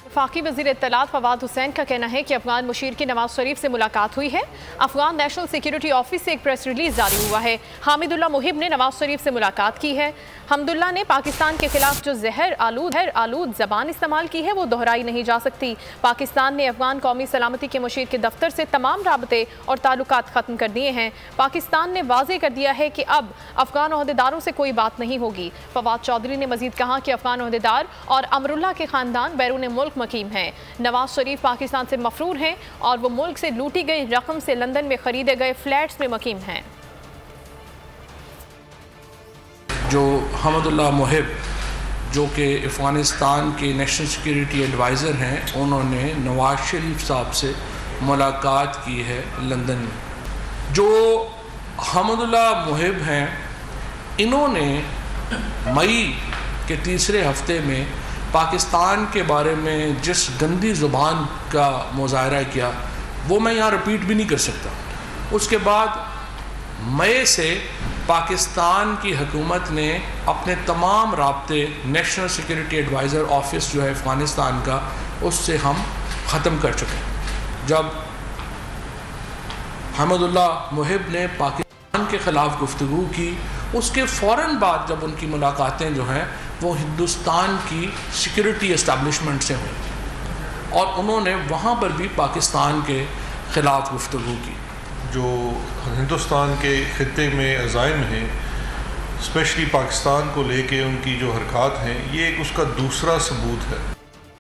वफाकी वज़ीर इत्तलात फवाद हुसैन का कहना है कि अफगान मुशीर की नवाज शरीफ से मुलाकात हुई है। अफगान नेशनल सिक्योरिटी ऑफिस से एक प्रेस रिलीज जारी हुआ है। हामिदुल्लाह मुहिब ने नवाज शरीफ से मुलाकात की है। हमदुल्ला ने पाकिस्तान के खिलाफ जो जहर आलूद ज़बान इस्तेमाल की है वो दोहराई नहीं जा सकती। पाकिस्तान ने अफगान कौमी सलामती के मुशीर के दफ्तर से तमाम राबते और ताल्लुकात ख़त्म कर दिए हैं। पाकिस्तान ने वाज़ेह कर दिया है कि अब अफगान ओहदेदारों से कोई बात नहीं होगी। फवाद चौधरी ने मजीद कहा कि अफगान ओहदेदार और अमरुल्लाह के ख़ानदान बैरून मुल्क मकीम हैं। नवाज शरीफ पाकिस्तान से मफरूर हैं और वो मुल्क से लूटी गई रकम से लंदन में खरीदे गए फ्लैट्स में मकीम हैं। जो हामिदुल्लाह मुहिब जो कि अफ़गानिस्तान के नेशनल सिक्योरिटी एडवाइज़र हैं, उन्होंने नवाज शरीफ साहब से मुलाकात की है लंदन में। जो हामिदुल्लाह मुहिब हैं, इन्होंने मई के तीसरे हफ्ते में पाकिस्तान के बारे में जिस गंदी ज़ुबान का मुज़ाहरा किया वो मैं यहाँ रिपीट भी नहीं कर सकता। उसके बाद मई से पाकिस्तान की हुकूमत ने अपने तमाम राब्ते नेशनल सिक्योरिटी एडवाइज़र ऑफिस जो है अफ़गानिस्तान का, उससे हम ख़त्म कर चुके हैं। जब हामिदुल्लाह मुहिब ने पाकिस्तान के ख़िलाफ़ गुफ्तगू की, उसके फ़ौरन बाद जब उनकी मुलाकातें जो हैं वो हिंदुस्तान की सिक्योरिटी इस्टेब्लिशमेंट से हुई और उन्होंने वहाँ पर भी पाकिस्तान के ख़िलाफ़ गुफ्तगू की। जो हिंदुस्तान के ख़ित्ते में अज़ाइम हैं, स्पेशली पाकिस्तान को लेके उनकी जो हरकत हैं, ये एक उसका दूसरा सबूत है।